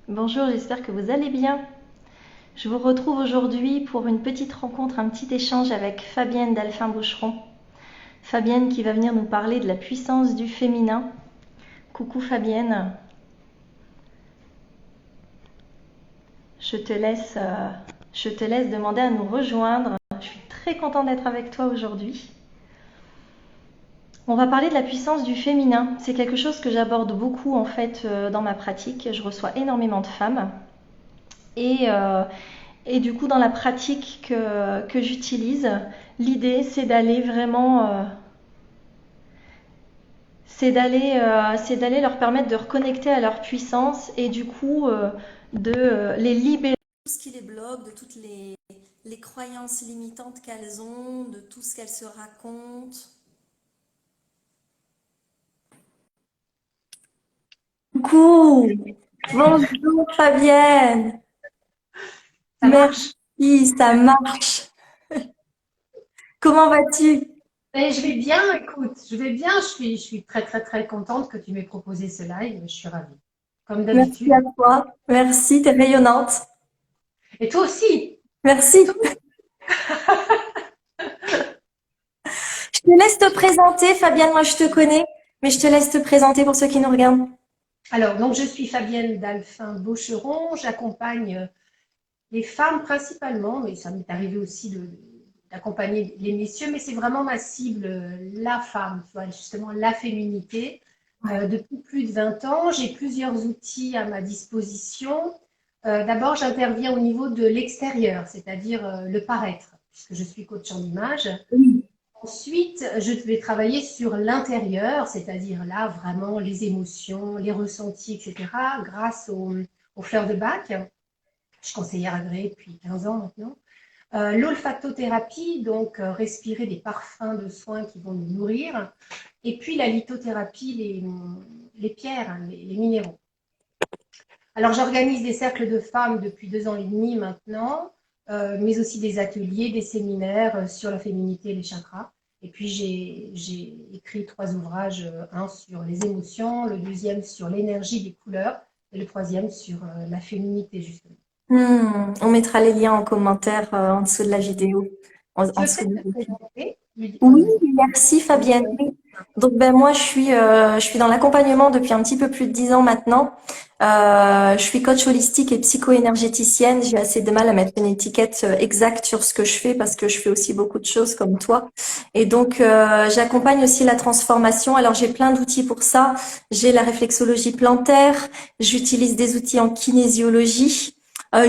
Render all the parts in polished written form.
Bonjour, j'espère que vous allez bien. Je vous retrouve aujourd'hui pour une petite rencontre, un petit échange avec Fabienne d'Alphin Boucheron. Fabienne qui va venir nous parler de la puissance du féminin. Coucou Fabienne, je te laisse, je te laisse demander à nous rejoindre. Je suis très contente d'être avec toi aujourd'hui. On va parler de la puissance du féminin. C'est quelque chose que j'aborde beaucoup en fait dans ma pratique. Je reçois énormément de femmes et, euh, Et du coup, dans la pratique que j'utilise, l'idée, c'est d'aller vraiment, c'est d'aller leur permettre de reconnecter à leur puissance et du coup, de les libérer. Tout ce qui les bloque, de toutes les croyances limitantes qu'elles ont, de tout ce qu'elles se racontent. Coucou, bonjour Fabienne, Ça marche? merci, ça marche. Comment vas-tu? Je vais bien, écoute, je vais bien. Je suis très, très, très contente que tu m'aies proposé ce live. Je suis ravie, comme Merci à d'habitude. toi, merci, t'es rayonnante. Et toi aussi. Merci. Toi- Je te laisse te présenter, Fabienne, moi je te connais, mais je te laisse te présenter pour ceux qui nous regardent. Alors, donc, je suis Fabienne d'Alphin Baucheron. J'accompagne les femmes principalement, mais ça m'est arrivé aussi d'accompagner les messieurs, mais c'est vraiment ma cible, la femme, tu vois, justement, la féminité. Ouais. Depuis plus de 20 ans, j'ai plusieurs outils à ma disposition. D'abord, j'interviens au niveau de l'extérieur, c'est-à-dire le paraître, puisque je suis coach en image. Oui. Ensuite, je vais travailler sur l'intérieur, c'est-à-dire là, vraiment les émotions, les ressentis, etc., grâce aux fleurs de bac. Je suis conseillère agréée depuis 15 ans maintenant. L'olfactothérapie, donc respirer des parfums de soins qui vont nous nourrir. Et puis la lithothérapie, les pierres, hein, les minéraux. Alors j'organise des cercles de femmes depuis 2 ans et demi maintenant, mais aussi des ateliers, des séminaires sur la féminité et les chakras. Et puis j'ai écrit 3 ouvrages, un sur les émotions, le deuxième sur l'énergie des couleurs et le troisième sur la féminité justement. On mettra les liens en commentaire en dessous de la vidéo, Tu en veux dessous peut-être de te la. présenter? Oui, merci Fabienne. Oui. Donc ben moi je suis dans l'accompagnement depuis un petit peu plus de 10 ans maintenant. Je suis coach holistique et psycho-énergéticienne. J'ai assez de mal à mettre une étiquette exacte sur ce que je fais parce que je fais aussi beaucoup de choses comme toi. Et donc j'accompagne aussi la transformation. Alors j'ai plein d'outils pour ça. J'ai la réflexologie plantaire. J'utilise des outils en kinésiologie.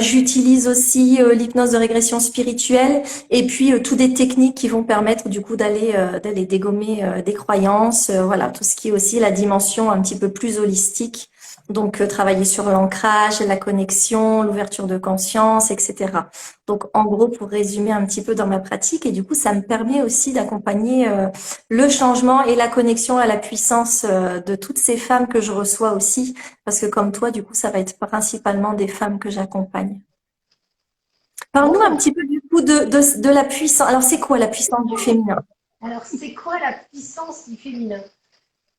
J'utilise aussi l'hypnose de régression spirituelle. Et puis, tout des techniques qui vont permettre du coup d'aller dégommer des croyances, voilà, tout ce qui est aussi la dimension un petit peu plus holistique. Donc, travailler sur l'ancrage, la connexion, l'ouverture de conscience, etc. Donc, en gros, pour résumer un petit peu dans ma pratique, et du coup, ça me permet aussi d'accompagner le changement et la connexion à la puissance de toutes ces femmes que je reçois aussi, parce que comme toi, du coup, ça va être principalement des femmes que j'accompagne. Parle-nous un Bon, petit peu du coup de la puissance. Alors, c'est quoi la puissance du féminin? alors c'est quoi la puissance du féminin?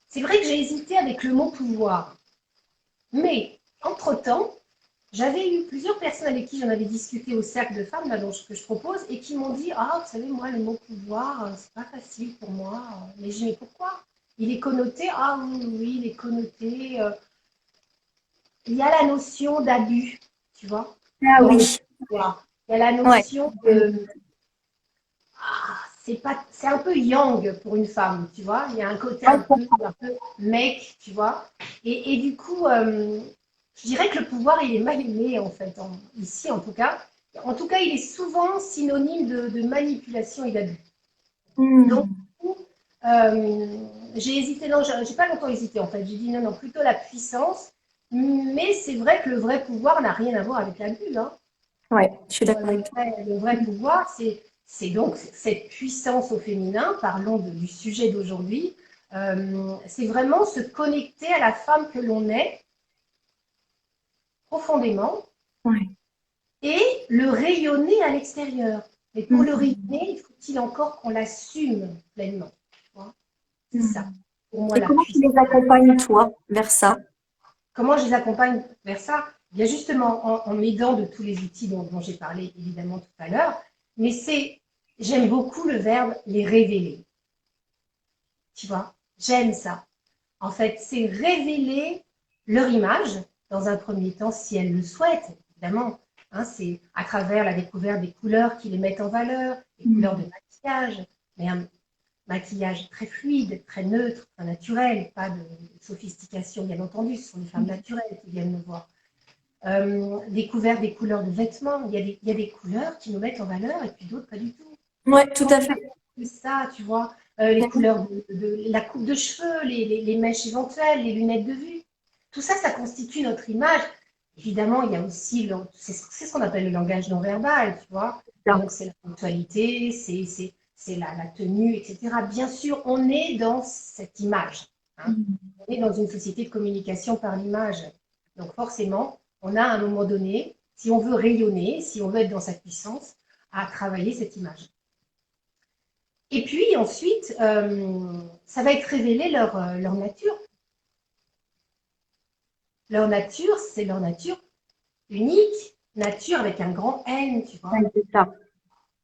C'est vrai que j'ai hésité avec le mot pouvoir, mais entre-temps, j'avais eu plusieurs personnes avec qui j'en avais discuté au cercle de femmes là, que je propose et qui m'ont dit: Ah, vous savez, moi, le mot pouvoir, c'est pas facile pour moi. Mais je dis: Mais pourquoi? Il est connoté. Ah oui, oui, oui, il est connoté. Il y a la notion d'abus, tu vois, Ah dans le oui, pouvoir. Il y a la ouais. notion de. C'est un peu yang pour une femme, tu vois. Il y a un côté un peu mec, tu vois. Et du coup, je dirais que le pouvoir, il est mal aimé, en fait, ici en tout cas. En tout cas, il est souvent synonyme de manipulation et d'abus. Donc, Hmm. du coup, euh, j'ai hésité, non, j'ai pas longtemps hésité en fait. J'ai dit non, non, plutôt la puissance. Mais c'est vrai que le vrai pouvoir n'a rien à voir avec l'abus, hein. Ouais, je suis d'accord Le avec toi. vrai, le vrai pouvoir, c'est donc cette puissance au féminin, parlons du sujet d'aujourd'hui. C'est vraiment se connecter à la femme que l'on est profondément Ouais. et le rayonner à l'extérieur. Mais pour le Hmm. rayonner, il faut-il encore qu'on l'assume pleinement, tu vois. C'est Hmm. ça, pour moi, Et la comment tu puissance. les accompagnes, toi, vers ça? comment je les accompagne vers ça? Bien justement en m'aidant de tous les outils dont j'ai parlé évidemment tout à l'heure, mais j'aime beaucoup le verbe les révéler. Tu vois, j'aime ça. En fait, c'est révéler leur image dans un premier temps si elles le souhaitent, évidemment. Hein, c'est à travers la découverte des couleurs qui les mettent en valeur, les couleurs de maquillage, mais un maquillage très fluide, très neutre, très naturel, pas de sophistication bien entendu, ce sont des femmes naturelles qui viennent me voir. Découvert des couleurs de vêtements, il y a des couleurs qui nous mettent en valeur et puis d'autres pas du tout. Ouais, tout à fait. C'est ça, tu vois, les couleurs la coupe de cheveux, les mèches éventuelles, les lunettes de vue. Tout ça, ça constitue notre image. Évidemment, il y a aussi, c'est ce qu'on appelle le langage non verbal, tu vois. Donc, c'est la ponctualité, c'est la tenue, etc. Bien sûr, on est dans cette image. Hein. On est dans une société de communication par l'image. Donc, forcément, on a à un moment donné, si on veut rayonner, si on veut être dans sa puissance, à travailler cette image. Et puis ensuite, ça va être révélé leur nature. Leur nature, c'est leur nature unique, nature avec un grand N, tu vois. Ouais, c'est ça.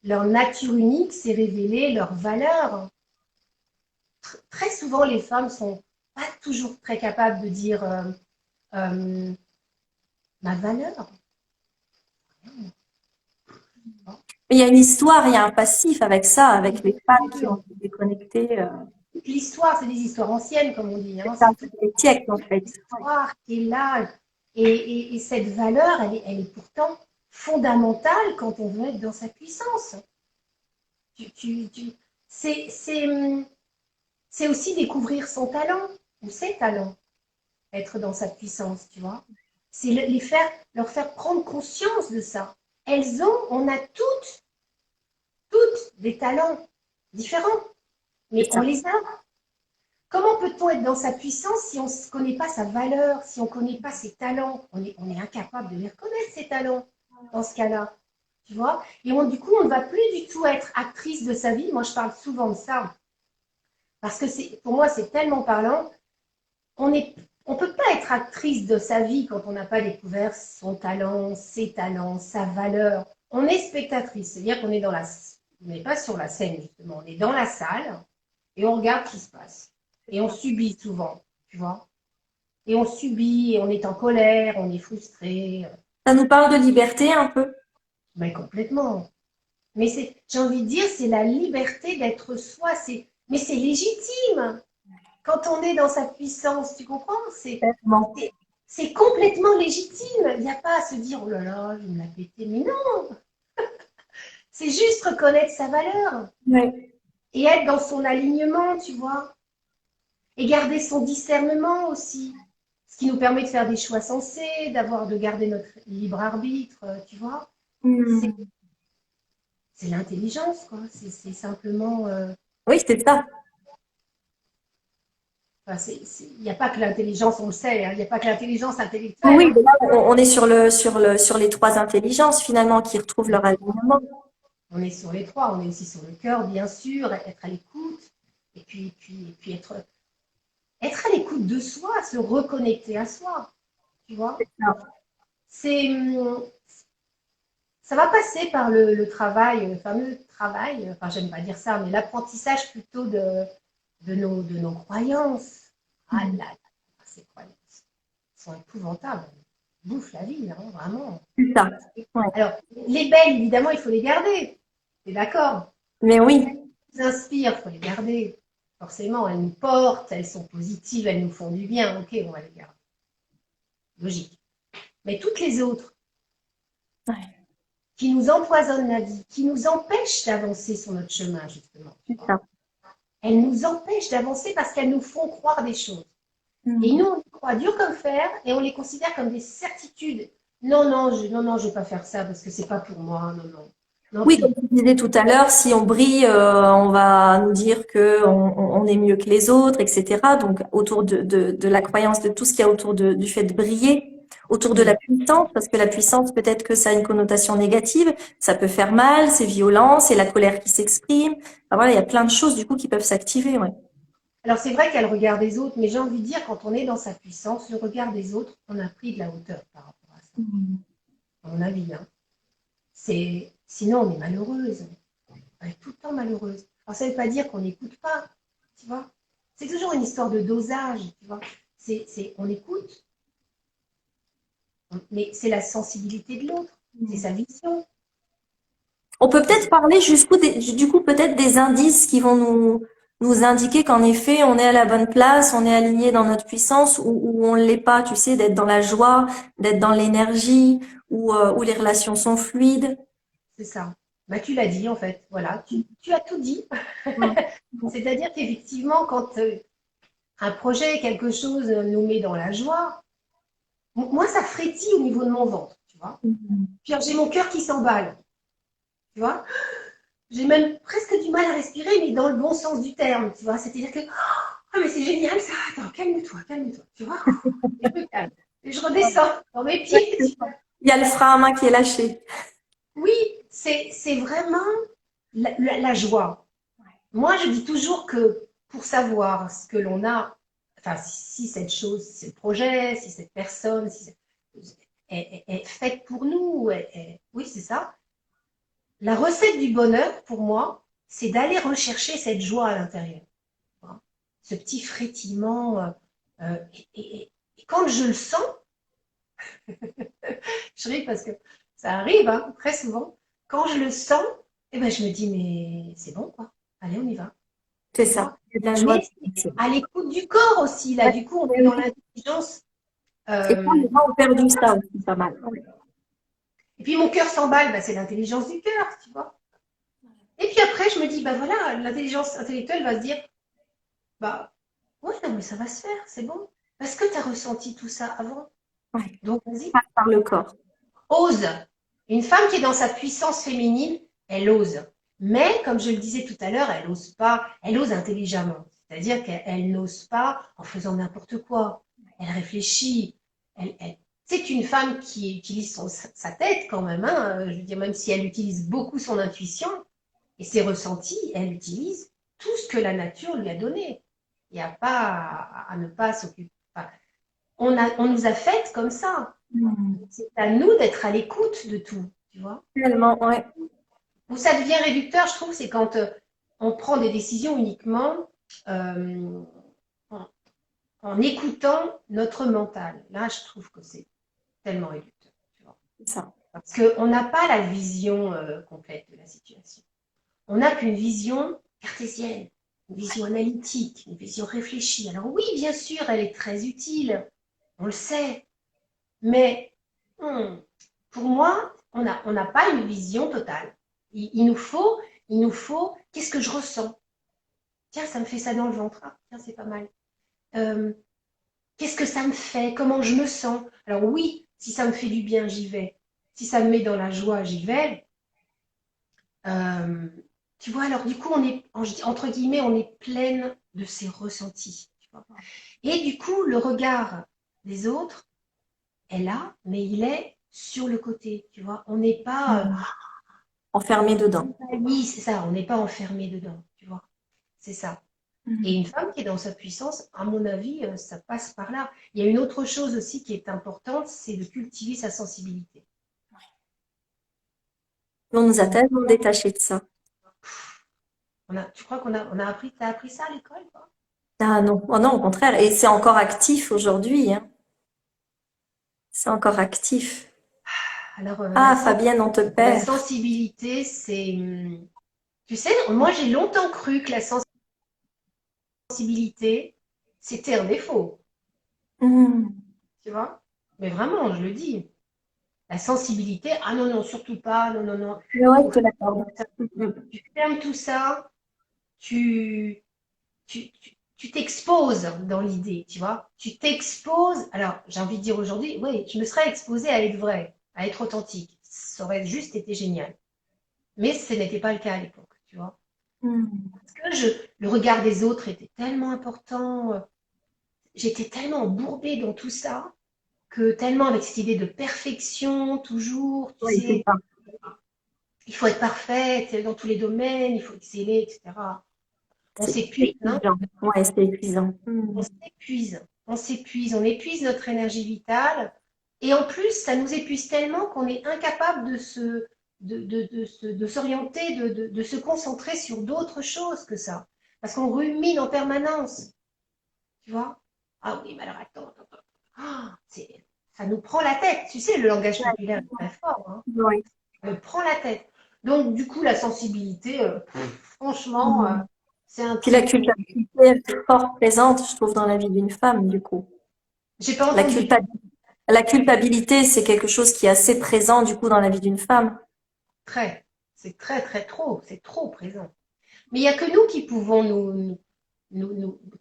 Leur nature unique, c'est révéler leur valeur. Très souvent, les femmes sont pas toujours très capables de dire ma valeur. Il y a une histoire, il y a un passif avec ça, avec les femmes qui ont été déconnectées. L'histoire, c'est des histoires anciennes, comme on dit. Hein. Ça fait des siècles, en fait. L'histoire qui est là. Et cette valeur, elle est pourtant fondamentale quand on veut être dans sa puissance. C'est aussi découvrir son talent ou ses talents, être dans sa puissance, tu vois. C'est leur faire prendre conscience de ça. On a toutes des talents différents, mais on les a. Comment peut-on être dans sa puissance si on ne connaît pas sa valeur, si on ne connaît pas ses talents? On est incapable de les reconnaître, ces talents, dans ce cas-là. Tu vois? Et du coup, on ne va plus du tout être actrice de sa vie. Moi, je parle souvent de ça. Parce que pour moi, c'est tellement parlant. On ne peut pas être actrice de sa vie quand on n'a pas découvert son talent, ses talents, sa valeur. On est spectatrice. C'est-à-dire qu'on est on n'est pas sur la scène, justement. On est dans la salle et on regarde ce qui se passe. Et on subit souvent, tu vois. Et on subit, et on est en colère, on est frustré. Ça nous parle de liberté un peu. Ben, complètement. Mais j'ai envie de dire, c'est la liberté d'être soi. Mais c'est légitime. Quand on est dans sa puissance, tu comprends? C'est complètement légitime. Il n'y a pas à se dire, oh là là, je vais me la péter. Mais non! C'est juste reconnaître sa valeur. Ouais. Et être dans son alignement, tu vois. Et garder son discernement aussi. Ce qui nous permet de faire des choix sensés, de garder notre libre arbitre, tu vois. C'est l'intelligence, quoi. C'est simplement... Oui, c'est ça. Enfin, il n'y a pas que l'intelligence, on le sait, hein, il n'y a pas que l'intelligence intellectuelle. Oui, Hein. mais là, on est sur les trois intelligences finalement qui retrouvent leur alignement. On est sur les trois, on est aussi sur le cœur, bien sûr, être à l'écoute, et puis être à l'écoute de soi, se reconnecter à soi, tu vois. Ça va passer par le travail, le fameux travail, enfin j'aime pas dire ça, mais l'apprentissage plutôt de nos croyances. Ah là, ces croyances sont épouvantables. Elles bouffent la vie, hein, vraiment. C'est ça. Ouais. Alors, les belles, évidemment, il faut les garder. T'es d'accord? Mais oui. Elles nous inspirent, il faut les garder. Forcément, elles nous portent, elles sont positives, elles nous font du bien. Ok, on va les garder. Logique. Mais toutes les autres qui nous empoisonnent la vie, qui nous empêchent d'avancer sur notre chemin, justement. Elles nous empêchent d'avancer parce qu'elles nous font croire des choses. Et nous, on y croit dur comme fer et on les considère comme des certitudes. Non, je ne vais pas faire ça parce que c'est pas pour moi. Non, oui, comme tu disais tout à l'heure, si on brille, on va nous dire que on est mieux que les autres, etc. Donc, autour de la croyance de tout ce qu'il y a autour du fait de briller, autour de la puissance, parce que la puissance, peut-être que ça a une connotation négative, ça peut faire mal, c'est violent, c'est la colère qui s'exprime. Enfin, voilà, il y a plein de choses du coup qui peuvent s'activer, ouais. Alors c'est vrai qu'il y a le regard des autres, mais j'ai envie de dire, quand on est dans sa puissance, le regard des autres, on a pris de la hauteur par rapport à ça, Mhm. à mon avis. Hein. Sinon, on est malheureuse. On est tout le temps malheureuse. Alors ça ne veut pas dire qu'on n'écoute pas, tu vois. C'est toujours une histoire de dosage, tu vois. On écoute, mais c'est la sensibilité de l'autre, c'est sa vision. On peut C'est peut-être parler du coup peut-être des indices qui vont nous indiquer qu'en effet on est à la bonne place, on est aligné dans notre puissance ou on l'est pas, tu sais, d'être dans la joie, d'être dans l'énergie, où les relations sont fluides. ça. Bah, tu l'as dit en fait, voilà, tu as tout dit. Mm. C'est-à-dire qu'effectivement, quand un projet, quelque chose nous met dans la joie, moi ça frétille au niveau de mon ventre, tu vois. Mm. Puis j'ai mon cœur qui s'emballe, tu vois. J'ai même presque du mal à respirer, mais dans le bon sens du terme, tu vois. C'est-à-dire que, ah, mais c'est génial ça, attends, calme-toi, tu vois. Et je me calme. Et je redescends dans mes pieds, tu vois. Il y a le frein à main qui est lâché. Oui, c'est vraiment la joie. Moi, je dis toujours que pour savoir ce que l'on a, enfin, si cette chose, si ce projet, si cette personne, est faite pour nous, oui, c'est ça. La recette du bonheur, pour moi, c'est d'aller rechercher cette joie à l'intérieur. Hein. Ce petit frétillement. Euh, et quand je le sens, je ris parce que ça arrive hein, très souvent, quand je le sens, eh ben, je me dis, mais c'est bon, quoi. Allez, on y va. C'est Tu ça. vois. C'est de la joie. Mais c'est à l'écoute du corps aussi, là. Ouais, Du coup, on ouais, est dans oui. l'intelligence. Et quand Euh, les gens ont perdu ça aussi, pas mal. et puis, mon cœur s'emballe, bah, c'est l'intelligence du cœur, tu vois. Et puis après, je me dis, bah voilà, l'intelligence intellectuelle va se dire, bah, ouais, non, mais ça va se faire, c'est bon. Parce que tu as ressenti tout ça avant. Ouais. Donc, vas-y, Passe par le corps. ose. Une femme qui est dans sa puissance féminine, elle ose. Mais, comme je le disais tout à l'heure, elle ose pas, elle ose intelligemment. C'est-à-dire qu'elle n'ose pas en faisant n'importe quoi. Elle réfléchit. C'est une femme qui utilise sa tête quand même. Hein. Je veux dire, même si elle utilise beaucoup son intuition et ses ressentis, elle utilise tout ce que la nature lui a donné. Il n'y a pas à ne pas s'occuper. Enfin, on nous a faites comme ça. Mm. C'est à nous d'être à l'écoute de tout, tu vois. Tellement, ouais. Où ça devient réducteur, je trouve, c'est quand on prend des décisions uniquement euh, en, en écoutant notre mental. Là, je trouve que c'est tellement réducteur, tu vois. C'est ça. Parce qu'on n'a pas la vision complète de la situation. On n'a qu'une vision cartésienne, une vision analytique, une vision réfléchie. Alors oui, bien sûr, elle est très utile, on le sait, mais hmm, pour moi, on n'a pas une vision totale. Il nous faut, qu'est-ce que je ressens? Tiens, ça me fait ça dans le ventre. Ah, tiens, c'est pas mal. Euh, qu'est-ce que ça me fait? Comment je me sens? Alors oui, si ça me fait du bien, j'y vais. Si ça me met dans la joie, j'y vais. Euh, tu vois, alors du coup, entre guillemets, on est pleine de ces ressentis. Tu vois. Et du coup, le regard des autres est là, mais il est sur le côté. Tu vois, on n'est pas, Mm. Enfermé dedans. oui, c'est ça, on n'est pas enfermé dedans. Tu vois, c'est ça. Et Mm. une femme qui est dans sa puissance, à mon avis, ça passe par là. Il y a une autre chose aussi qui est importante, c'est de cultiver sa sensibilité. On nous a tellement détachés de ça. Tu crois t'as appris ça à l'école, quoi? Ah non, oh non, au contraire. Et c'est encore actif aujourd'hui, hein. C'est encore actif. Alors, Ah, Fabienne, on te la perd. sensibilité, tu sais, moi j'ai longtemps cru que la sensibilité, c'était un défaut, Mm. tu vois. Mais vraiment, je le dis. La sensibilité, ah non, non, surtout pas, non, non, non. Mais ouais, je Faut te fermer l'accorde. tout ça. Mm. Tu fermes tout ça, tu, tu t'exposes dans l'idée, tu vois. Tu t'exposes. Alors, j'ai envie de dire aujourd'hui, oui, je me serais exposée à être vraie, à être authentique. Ça aurait juste été génial. Mais ce n'était pas le cas à l'époque, tu vois. Mm. Parce que le regard des autres était tellement important. J'étais tellement embourbée dans tout ça que tellement avec cette idée de perfection, toujours, tu Oui, c'est sais, ça. il faut être parfaite dans tous les domaines, il faut exceller, etc. On C'est s'épuise, hein? épuisant. Ouais, c'est épuisant. On s'épuise. On s'épuise, on épuise notre énergie vitale. Et en plus, ça nous épuise tellement qu'on est incapable de s'orienter, de se concentrer sur d'autres choses que ça. Parce qu'on rumine en permanence. Tu vois? Ah oui, mais alors attends. Ah, ça nous prend la tête. Tu sais, le langage populaire est très fort, hein. Ouais. Ça me prend la tête. Donc, du coup, la sensibilité, franchement, Mm. c'est un Puis la truc. culpabilité est fort présente, je trouve, dans la vie d'une femme, du coup. J'ai pas La entendu. culpa- la culpabilité, c'est quelque chose qui est assez présent, du coup, dans la vie d'une femme. Très. C'est très trop. C'est trop présent. Mais il n'y a que nous qui pouvons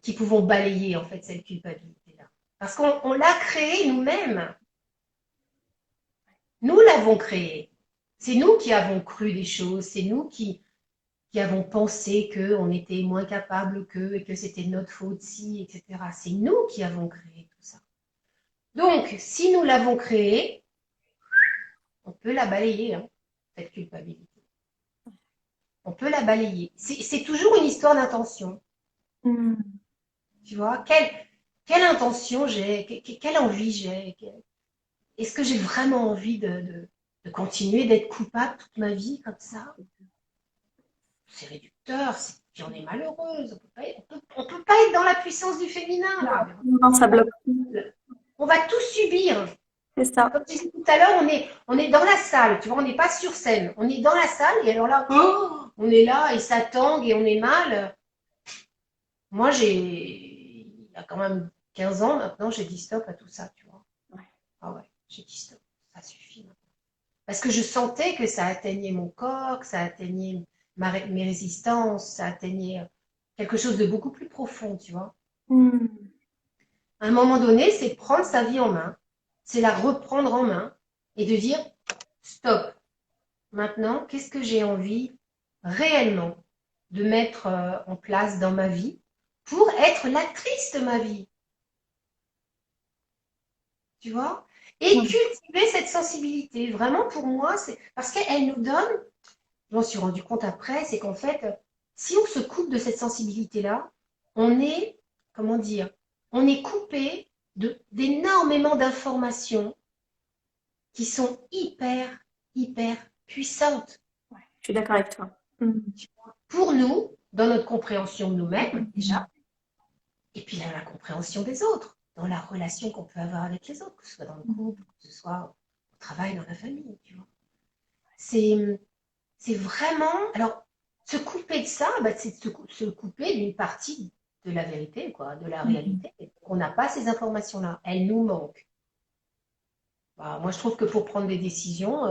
qui pouvons balayer, en fait, cette culpabilité-là. Parce qu'on l'a créée nous-mêmes. Nous l'avons créée. C'est nous qui avons cru des choses. C'est nous qui avons pensé qu'on était moins capable qu'eux et que c'était notre faute si, etc. C'est nous qui avons créé tout ça. Donc, si nous l'avons créée, on peut la balayer, hein, cette culpabilité. On peut la balayer. C'est toujours une histoire d'intention. Mm. Tu vois, quelle intention j'ai, quelle envie j'ai. Est-ce que j'ai vraiment envie de continuer d'être coupable toute ma vie comme ça? C'est réducteur, puis on est malheureuse. On peut pas être dans la puissance du féminin, là. Non, ça bloque. On va tout subir. C'est ça. Comme tu disais tout à l'heure, on est dans la salle, tu vois, on n'est pas sur scène. On est dans la salle et alors là, oh, on est là et ça tangue et on est mal. Moi, il y a quand même 15 ans maintenant, j'ai dit stop à tout ça, tu vois. Ouais. Ah ouais, j'ai dit stop, ça suffit maintenant. Parce que je sentais que ça atteignait mon corps, que ça atteignait mes résistances, ça atteignait quelque chose de beaucoup plus profond, tu vois. Mm. À un moment donné, c'est prendre sa vie en main, c'est la reprendre en main et de dire stop. Maintenant, qu'est-ce que j'ai envie réellement de mettre en place dans ma vie pour être l'actrice de ma vie, tu vois? Et Ouais. cultiver cette sensibilité. Vraiment, pour moi, c'est parce qu'elle nous donne, je m'en suis rendu compte après, c'est qu'en fait, si on se coupe de cette sensibilité-là, on est, comment dire, on est coupé d'énormément d'informations qui sont hyper puissantes. Je suis d'accord avec toi. Mm. Pour nous, dans notre compréhension de nous-mêmes, déjà, et puis dans la compréhension des autres, dans la relation qu'on peut avoir avec les autres, que ce soit dans le couple, que ce soit au travail, dans la famille, tu vois. C'est vraiment. Alors, se couper de ça, bah, c'est se couper d'une partie de la vérité, quoi, de la Mm. réalité. On n'a pas ces informations-là. Elles nous manquent. Bah, moi, je trouve que pour prendre des décisions,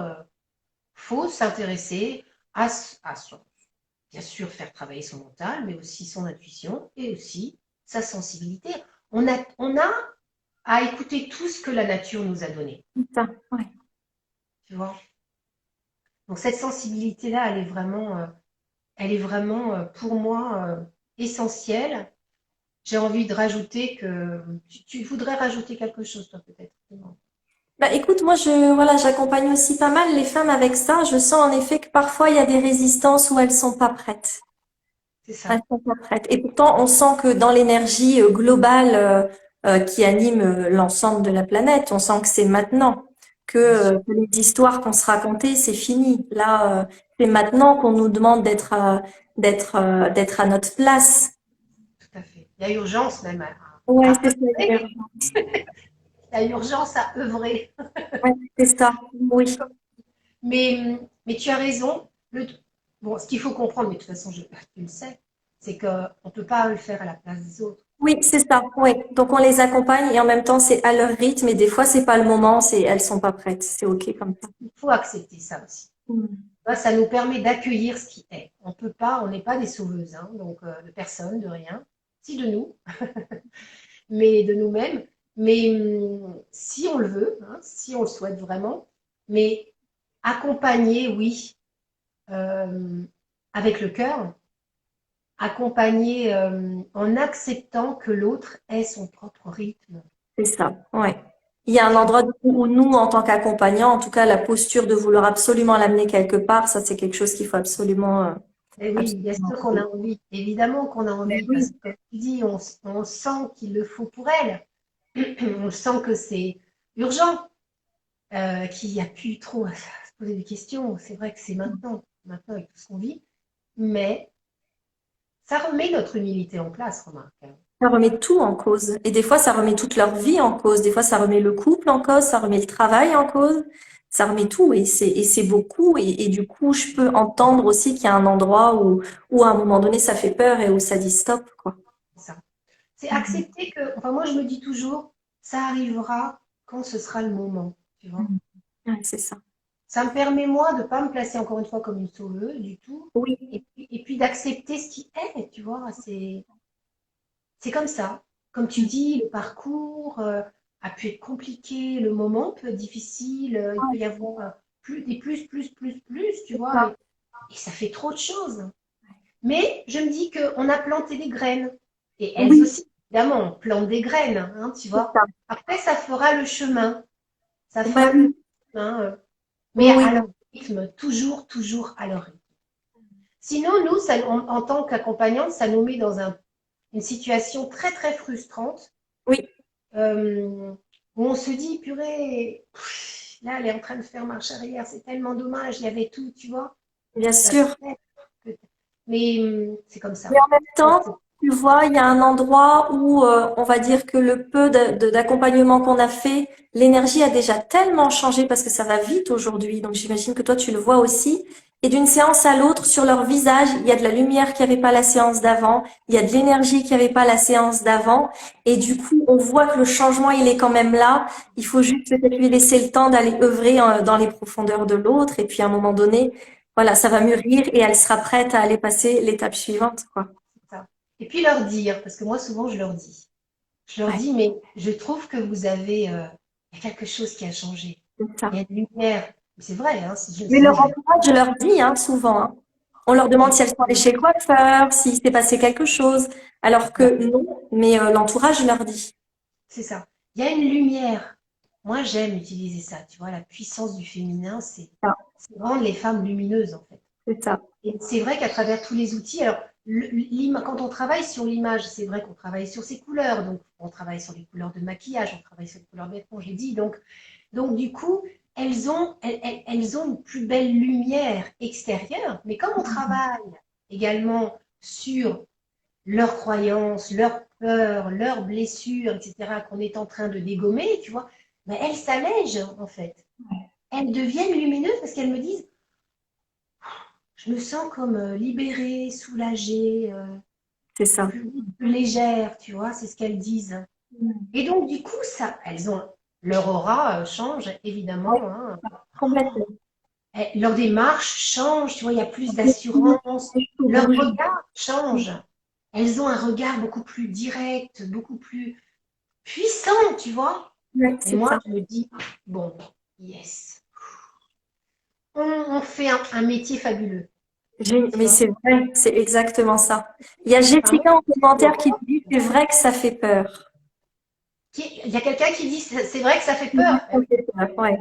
faut s'intéresser à son, bien sûr, faire travailler son mental, mais aussi son intuition et aussi sa sensibilité. On a à écouter tout ce que la nature nous a donné. C'est ça. Ouais. Tu vois. Donc cette sensibilité-là, elle est vraiment pour moi essentielle. J'ai envie de rajouter que tu voudrais rajouter quelque chose, toi, peut-être. Bah, écoute, moi, voilà, j'accompagne aussi pas mal les femmes avec ça. Je sens en effet que parfois il y a des résistances où elles sont pas prêtes. C'est Elles ça. sont pas prêtes. Et pourtant, on sent que dans l'énergie globale qui anime l'ensemble de la planète, on sent que c'est maintenant Bien sûr, que les histoires qu'on se racontait, c'est fini. Là, c'est maintenant qu'on nous demande d'être à notre place. tout à fait. Il y a urgence même Ouais, à c'est ça. œuvrer. Il y a urgence à œuvrer. Ouais, c'est ça. Oui. Mais tu as raison. Bon, ce qu'il faut comprendre, mais de toute façon, tu le sais, c'est qu'on ne peut pas le faire à la place des autres. Oui, c'est ça. Oui. Donc on les accompagne et en même temps c'est à leur rythme et des fois c'est pas le moment, elles sont pas prêtes. C'est OK comme ça. Il faut accepter ça aussi. Mm. Ça nous permet d'accueillir ce qui est. On peut pas, on n'est pas des sauveuses, hein, donc de personne, de rien, si de nous, mais de nous-mêmes. Mais si on le veut, hein, si on le souhaite vraiment, mais accompagner, oui, euh, avec le cœur, accompagner en acceptant que l'autre ait son propre rythme. C'est ça. Ouais. Il y a un endroit où nous, en tant qu'accompagnants, en tout cas la posture de vouloir absolument l'amener quelque part, ça c'est quelque chose qu'il faut absolument Et oui, bien sûr qu'on a envie. Évidemment qu'on a Mais envie, parce oui, que comme tu dis, on sent qu'il le faut pour elle. On sent que c'est urgent, qu'il n'y a plus trop à se poser des questions. C'est vrai que c'est maintenant avec tout ce qu'on vit. Mais ça remet notre humilité en place, remarque. ça remet tout en cause. Et des fois, ça remet toute leur vie en cause. Des fois, ça remet le couple en cause, ça remet le travail en cause. Ça remet tout et c'est beaucoup. Et du coup, je peux entendre aussi qu'il y a un endroit où à un moment donné, ça fait peur et où ça dit stop, quoi. Ça. C'est Mhm. accepter que, enfin moi je me dis toujours, ça arrivera quand ce sera le moment, tu vois. Mhm. Ouais, c'est ça. Ça me permet moi de pas me placer encore une fois comme une sauveuse du tout, Oui, et puis d'accepter ce qui est, tu vois. C'est comme ça. Comme tu dis, le parcours a pu être compliqué, le moment peut être difficile, il peut y avoir plus, tu c'est vois, ça. et ça fait trop de choses. Mais je me dis qu'on a planté des graines. Et elles Oui, aussi, évidemment, plantent des graines, hein, tu c'est vois. ça. Après, ça fera le chemin. Ça Bah fera le oui, chemin, mais oui, à leur rythme, toujours à leur rythme. Sinon, nous, en tant qu'accompagnante, ça nous met dans une situation très frustrante, oui, euh, où on se dit, purée, là, elle est en train de faire marche arrière, c'est tellement dommage, il y avait tout, tu vois. bien Ça sûr. Mais c'est comme Mais ça. en même temps, tu vois, il y a un endroit où on va dire que le peu d'accompagnement qu'on a fait, l'énergie a déjà tellement changé parce que ça va vite aujourd'hui. Donc j'imagine que toi, tu le vois aussi. Et d'une séance à l'autre, sur leur visage, il y a de la lumière qu'il n'y avait pas la séance d'avant, il y a de l'énergie qu'il n'y avait pas la séance d'avant. Et du coup, on voit que le changement, il est quand même là. Il faut juste peut-être lui laisser le temps d'aller œuvrer dans les profondeurs de l'autre. Et puis à un moment donné, voilà, ça va mûrir et elle sera prête à aller passer l'étape suivante, quoi. Ça. Et puis leur dire, parce que moi souvent je leur dis. Je leur Ouais, dis, mais je trouve que vous avez, il y a quelque chose qui a changé. c'est ça. Il y a une lumière. Mais c'est vrai, hein, Mais sinon leur je vais. entourage, je leur dis, hein, souvent, hein. On leur demande si elles sont allées chez le coiffeur, s'il s'est passé quelque chose, alors Voilà, que non, mais l'entourage, je leur dis. c'est ça. Il y a une lumière. Moi j'aime utiliser ça. Tu vois, la puissance du féminin, Ça, c'est rendre les femmes lumineuses en fait. c'est ça. Et c'est vrai qu'à travers tous les outils, alors quand on travaille sur l'image, c'est vrai qu'on travaille sur ses couleurs, donc on travaille sur les couleurs de maquillage, on travaille sur les couleurs de vêtements, j'ai dit, donc du coup, elles ont une plus belle lumière extérieure, mais comme on travaille également sur leurs croyances, leurs peurs, leurs blessures, etc., qu'on est en train de dégommer, tu vois, ben elles s'allègent en fait. Elles deviennent lumineuses parce qu'elles me disent, je me sens comme libérée, soulagée, C'est ça. plus légère, tu vois, c'est ce qu'elles disent. Et donc, du coup, ça, leur aura change, Ouais, évidemment, hein. complètement. Leur démarche change, tu vois, il y a plus d'assurance. Tout Leur bouge. regard change. Elles ont un regard beaucoup plus direct, beaucoup plus puissant, tu vois. Ouais, Et c'est moi, ça. je me dis, bon, yes, on fait un métier fabuleux, tu Mais vois. c'est vrai, c'est exactement ça. Il y a Enfin, moi, Jessica en commentaire qui dit, c'est vrai que ça fait peur. il y a quelqu'un qui dit, c'est vrai que ça fait peur. Ça fait peur, ouais.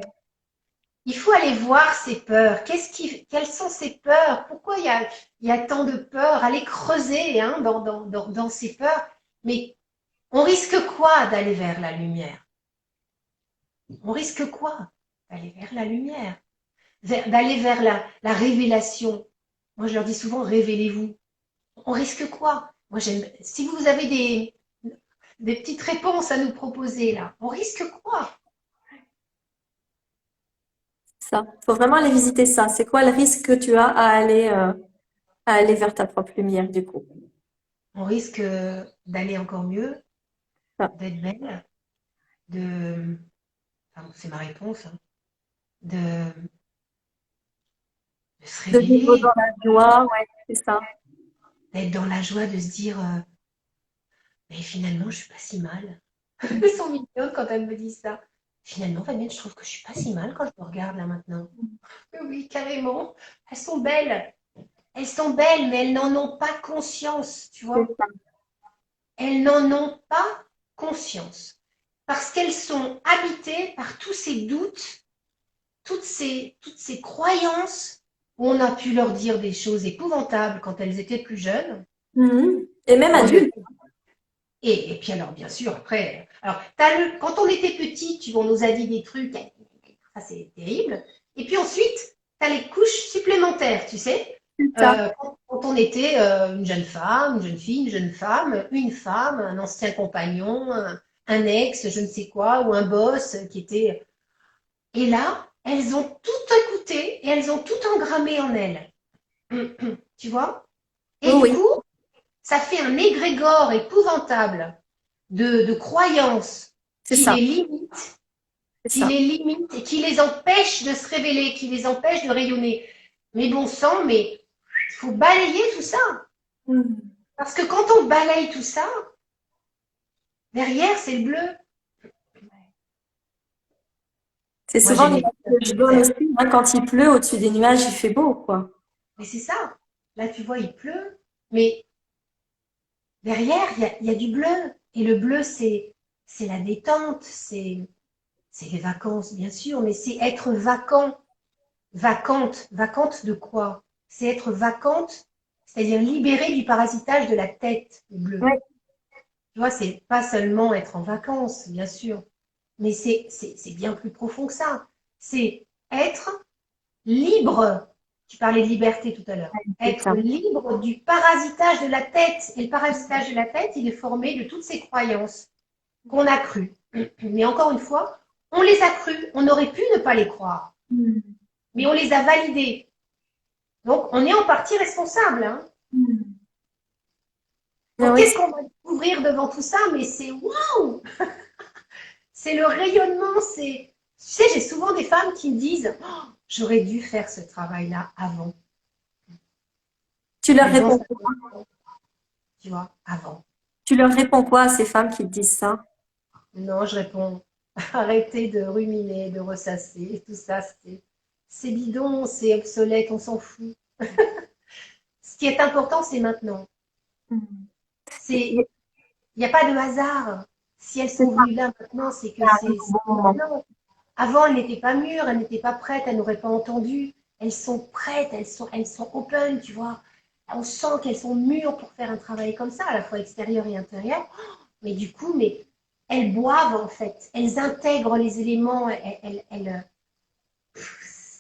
Il faut aller voir ses peurs. Quelles sont ses peurs? Pourquoi il y a tant de peurs? Aller creuser hein, dans ces peurs. Mais on risque quoi d'aller vers la lumière? On risque quoi d'aller vers la lumière? D'aller vers la révélation. Moi, je leur dis souvent, révélez-vous. On risque quoi? Moi, si vous avez des petites réponses à nous proposer là, on risque quoi? Ça. Faut vraiment aller visiter ça. C'est quoi le risque que tu as à aller vers ta propre lumière, du coup? On risque d'aller encore mieux, Ça. d'être belle, de, enfin, c'est ma réponse, hein, de, de se De vivre dans révéler, la joie, ouais, c'est ça. d'être dans la joie, de se dire, mais finalement, je suis pas si mal. Elles sont mignonnes quand elles me disent ça. Finalement, Fabienne, je trouve que je suis pas si mal quand je me regarde là maintenant. Oui, carrément. Elles sont belles. Elles sont belles, mais elles n'en ont pas conscience, tu C'est vois. ça. Elles n'en ont pas conscience. Parce qu'elles sont habitées par tous ces doutes, toutes ces croyances On a pu leur dire des choses épouvantables quand elles étaient plus jeunes. Mhm. Et même Au lieu adulte. de- et puis alors, bien sûr, après, alors, quand on était petit, on nous a dit des trucs, ça c'est terrible. Et puis ensuite, tu as les couches supplémentaires, tu sais. C'est ça. Quand on était une jeune femme, une jeune fille, une jeune femme, une femme, un ancien compagnon, un ex, je ne sais quoi, ou un boss qui était. Et là, elles ont tout écouté et elles ont tout engrammé en elles. Tu vois? Et Oui, du oui, coup, ça fait un égrégore épouvantable de croyances c'est qui ça. les limitent, C'est ça. et qui les empêchent de se révéler, qui les empêchent de rayonner. Mais bon sang, mais il faut balayer tout ça. Mhm. Parce que quand on balaye tout ça, derrière, c'est le bleu. C'est Moi, souvent j'ai l'image vécu ça que je sur donne Terre. aussi, hein, quand il pleut, au-dessus des nuages, il fait beau, quoi. Mais c'est ça. Là, tu vois, il pleut. Mais derrière, il y a du bleu. Et le bleu, c'est la détente, c'est les vacances, bien sûr, mais c'est être vacant. Vacante. Vacante de quoi? C'est être vacante, c'est-à-dire libérée du parasitage de la tête, le bleu. Ouais, Tu vois, c'est pas seulement être en vacances, bien sûr, mais c'est bien plus profond que ça. C'est être libre. Tu parlais de liberté tout à l'heure. c'est Être ça. libre du parasitage de la tête. Et le parasitage de la tête, il est formé de toutes ces croyances qu'on a crues. Mais encore une fois, on les a crues. On aurait pu ne pas les croire, Mhm. mais on les a validées. Donc, on est en partie responsable. Hein. Mhm. Ah Donc, oui, qu'est-ce qu'on va découvrir devant tout ça? Mais c'est waouh! C'est le rayonnement. C'est, tu sais, j'ai souvent des femmes qui me disent, oh, j'aurais dû faire ce travail-là avant. tu leur Elles ont réponds ça, quoi? tu vois, avant. Tu leur réponds quoi à ces femmes qui te disent ça? Non, je réponds, arrêtez de ruminer, de ressasser, tout ça, c'est bidon, c'est obsolète, on s'en fout. Ce qui est important, c'est maintenant. Mhm. C'est, il n'y a pas de hasard. Si elles C'est sont ça, venues là maintenant, c'est que ça arrive au c'est bon moment. maintenant. Avant, elles n'étaient pas mûres, elles n'étaient pas prêtes, elles n'auraient pas entendu. Elles sont prêtes, elles sont open, tu vois. On sent qu'elles sont mûres pour faire un travail comme ça, à la fois extérieur et intérieur. Mais du coup, mais elles boivent en fait, elles intègrent les éléments,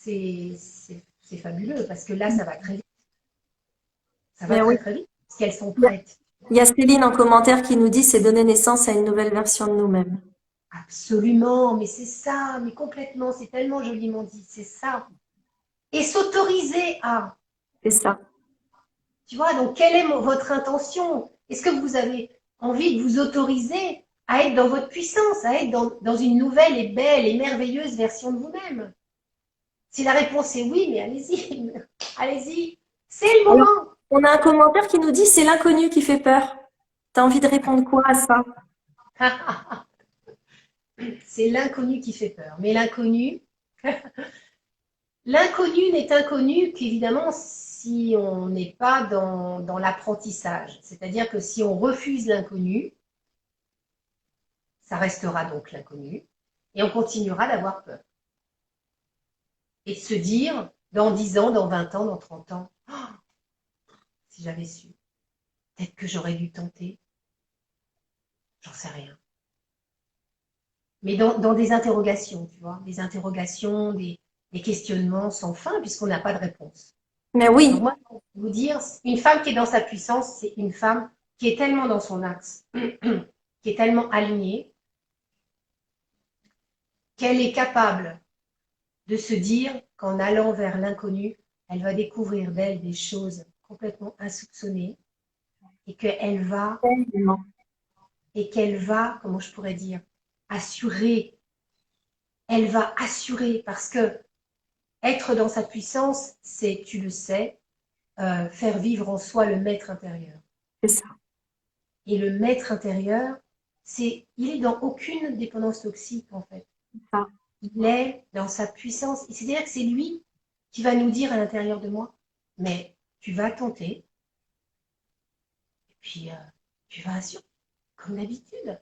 c'est fabuleux parce que là, ça va très vite. Ça va Mais oui, très très vite parce qu'elles sont il y a prêtes. il y a Céline en commentaire qui nous dit c'est donner naissance à une nouvelle version de nous-mêmes. Absolument, mais c'est ça, mais complètement, c'est tellement joliment dit, c'est ça. Et s'autoriser à, C'est ça. tu vois, donc quelle est votre intention? Est-ce que vous avez envie de vous autoriser à être dans votre puissance, à être dans une nouvelle et belle et merveilleuse version de vous-même? Si la réponse est oui, mais allez-y, allez-y, c'est le Alors, moment. on a un commentaire qui nous dit c'est l'inconnu qui fait peur. T'as envie de répondre quoi à ça? C'est l'inconnu qui fait peur. Mais l'inconnu n'est inconnu qu'évidemment si on n'est pas dans l'apprentissage. C'est-à-dire que si on refuse l'inconnu, ça restera donc l'inconnu et on continuera d'avoir peur. Et de se dire, dans 10 ans, dans 20 ans, dans 30 ans, oh, si j'avais su, peut-être que j'aurais dû tenter, j'en sais rien. Mais dans des interrogations, tu vois, des interrogations, des questionnements sans fin, puisqu'on n'a pas de réponse. Mais Donc oui, moi, je vais vous dire, une femme qui est dans sa puissance, c'est une femme qui est tellement dans son axe, qui est tellement alignée, qu'elle est capable de se dire qu'en allant vers l'inconnu, elle va découvrir d'elle des choses complètement insoupçonnées et tellement. qu'elle va, comment je pourrais dire, assurer, elle va assurer parce que être dans sa puissance, c'est, tu le sais, faire vivre en soi le maître intérieur. C'est ça. Et le maître intérieur, il est dans aucune dépendance toxique en fait. C'est ça. Il est dans sa puissance. C'est-à-dire que c'est lui qui va nous dire à l'intérieur de moi, mais tu vas tenter, et puis tu vas assurer, comme d'habitude.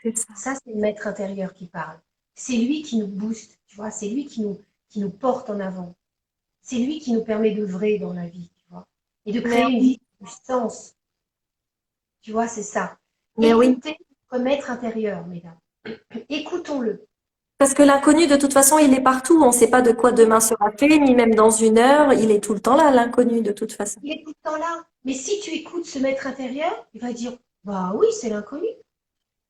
C'est ça. Ça, c'est le maître intérieur qui parle. C'est lui qui nous booste, tu vois, c'est lui qui nous porte en avant. c'est lui qui nous permet d'œuvrer dans la vie, tu vois, et de Mais créer une oui, vie de sens. Tu vois, c'est ça. mais oui. Écoutez notre maître intérieur, mesdames. Écoutons-le. Parce que l'inconnu, de toute façon, il est partout. On ne sait pas de quoi demain sera fait, ni même dans une heure. Il est tout le temps là, l'inconnu, de toute façon. Il est tout le temps là. Mais si tu écoutes ce maître intérieur, il va dire, bah oui, c'est l'inconnu.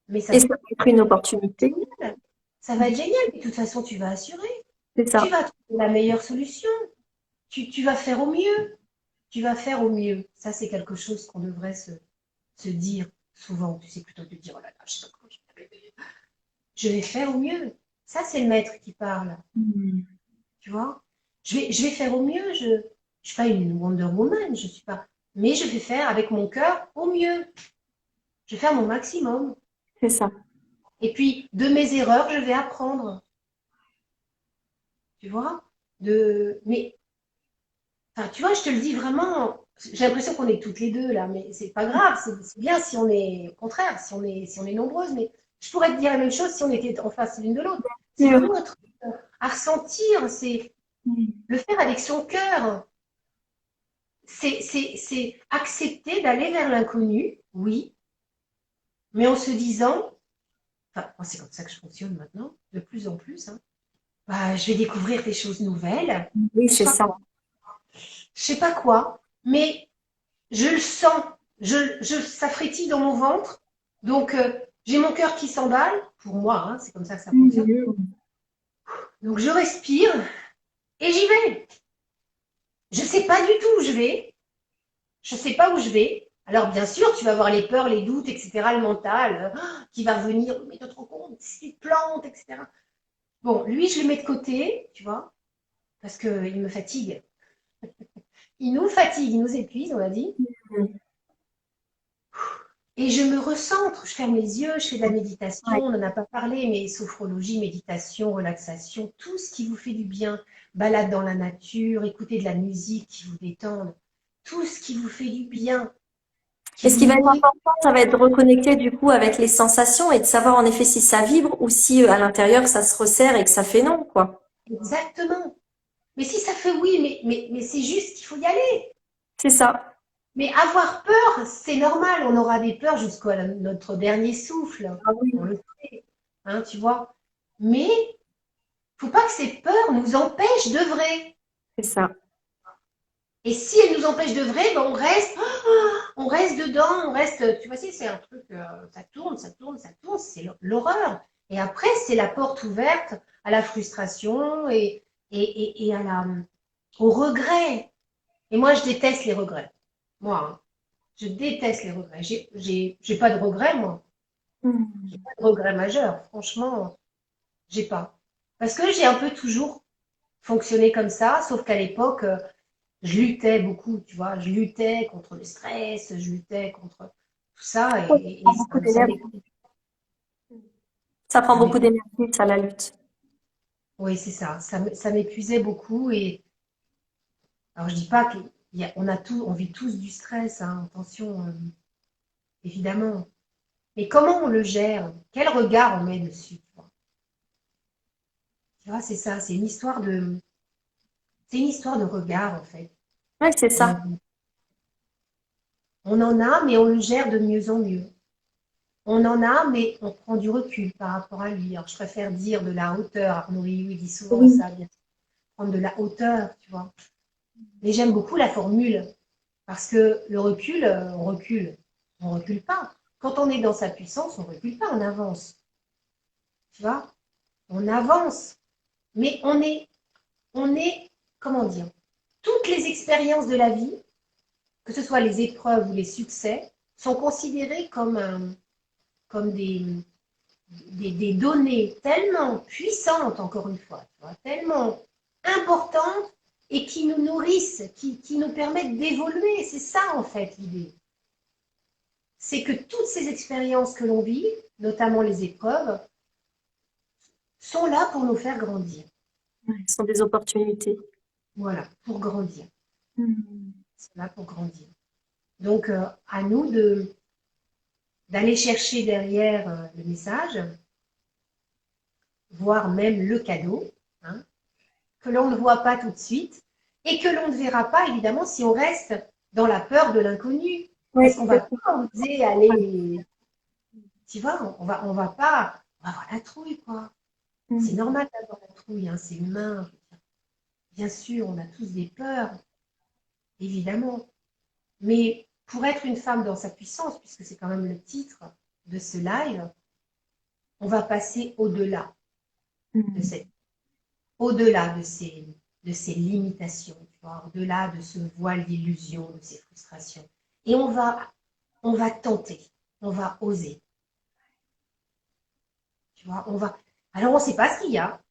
Mais ça Et va ça peut être une opportunité. être génial. Ça va être génial. Mais de toute façon, tu vas assurer. C'est Tu ça. vas trouver la meilleure solution. Tu vas faire au mieux. Tu vas faire au mieux. Ça, c'est quelque chose qu'on devrait se dire souvent. Tu sais, plutôt que de dire, oh là là, je sais pas comment je vais faire au mieux. Ça, c'est le maître qui parle. Mm. Tu vois? Je vais faire au mieux. Je ne suis pas une Wonder Woman. Je suis pas. Mais je vais faire avec mon cœur au mieux. Je vais faire mon maximum. C'est ça. Et puis, de mes erreurs, je vais apprendre. Tu vois? Mais, enfin, tu vois, je te le dis vraiment. J'ai l'impression qu'on est toutes les deux là, mais c'est pas grave. C'est bien si on est, au contraire, si on est nombreuses. Mais je pourrais te dire la même chose si on était en face l'une de l'autre. C'est Sûr. vraiment un truc à ressentir. C'est Mm. le faire avec son cœur. C'est accepter d'aller vers l'inconnu, oui, mais en se disant, enfin, moi, c'est comme ça que je fonctionne maintenant, de plus en plus, hein. Bah, je vais découvrir des choses nouvelles. Oui, Je sais c'est pas ça. quoi, je sais pas quoi, mais je le sens. Ça frétille dans mon ventre. Donc, j'ai mon cœur qui s'emballe. Pour moi, hein, c'est comme ça que ça fonctionne. Mm. Donc, je respire et j'y vais. Je sais pas du tout où je vais. Je sais pas où je vais. Alors, bien sûr, tu vas avoir les peurs, les doutes, etc., le mental qui va venir. Mais tu te rends compte, si tu te plantes, etc. Bon, lui, je le mets de côté, tu vois, parce qu'il me fatigue. Il nous fatigue, il nous épuise, on l'a dit. Mm. Et je me recentre, je ferme les yeux, je fais de la méditation, Ouais. on n'en a pas parlé, mais sophrologie, méditation, relaxation, tout ce qui vous fait du bien, balade dans la nature, écoutez de la musique qui vous détende, tout ce qui vous fait du bien, qui Et ce vous qui va être nourrit. important, ça va être de reconnecter du coup avec les sensations et de savoir en effet si ça vibre ou si à l'intérieur ça se resserre et que ça fait non, quoi. Exactement. Mais si ça fait oui, mais c'est juste qu'il faut y aller. C'est ça. Mais avoir peur, c'est normal, on aura des peurs jusqu'à notre dernier souffle, Ah oui, on le sait, hein, tu vois. Mais faut pas que ces peurs nous empêchent d'œuvrer. c'est ça. Et si elles nous empêchent d'œuvrer, ben on reste dedans, on reste. Tu vois, c'est un truc, ça tourne, ça tourne, ça tourne, c'est l'horreur. Et après, c'est la porte ouverte à la frustration et au regret. Et moi, je déteste les regrets. Moi, hein, je déteste les regrets. J'ai pas de regrets, moi. Mm. Pas de regrets majeurs. Franchement, j'ai pas. Parce que j'ai un peu toujours fonctionné comme ça, sauf qu'à l'époque, je luttais beaucoup, tu vois, je luttais contre le stress, je luttais contre tout ça Ça et prend beaucoup d'énergie. Ça prend ça beaucoup m'épuisait. d'énergie, ça, la lutte. Oui, c'est ça, ça m'épuisait beaucoup et alors je dis pas qu'on a tout, on vit tous du stress, hein, attention, évidemment. Mais comment on le gère? Quel regard on met dessus? Tu vois, c'est ça, c'est une histoire de regard en fait. Ouais, c'est ça. On, on en a, mais on le gère de mieux en mieux. On en a, mais on prend du recul par rapport à lui. Alors, je préfère dire de la hauteur. Arnaud Rioux dit souvent Oui, ça, bien prendre de la hauteur, tu vois. Mais j'aime beaucoup la formule parce que le recul, on recule. On recule pas. Quand on est dans sa puissance, on recule pas, on avance. Tu vois, on avance. Mais on est, comment dire, toutes les expériences de la vie, que ce soit les épreuves ou les succès, sont considérées comme des données tellement puissantes, encore une fois, tu vois, tellement importantes et qui nous nourrissent, qui nous permettent d'évoluer. C'est ça, en fait, l'idée. C'est que toutes ces expériences que l'on vit, notamment les épreuves, sont là pour nous faire grandir. ce sont des opportunités. Voilà, pour grandir. Mm. C'est là pour grandir. Donc, à nous d'aller chercher derrière le message, voire même le cadeau, hein, que l'on ne voit pas tout de suite, et que l'on ne verra pas, évidemment, si on reste dans la peur de l'inconnu. Oui, Parce qu'on ne va c'est pas oser aller, tu vois, on va pas, on va avoir la trouille, quoi. C'est ça. normal d'avoir la trouille, hein, c'est humain. Bien sûr, on a tous des peurs, évidemment. Mais pour être une femme dans sa puissance, puisque c'est quand même le titre de ce live, on va passer au-delà de Mm. cette, au-delà de ces limitations, tu vois, au-delà de ce voile d'illusion, de ces frustrations. Et on va tenter, on va oser, tu vois, on va. Alors on ne sait pas ce qu'il y a,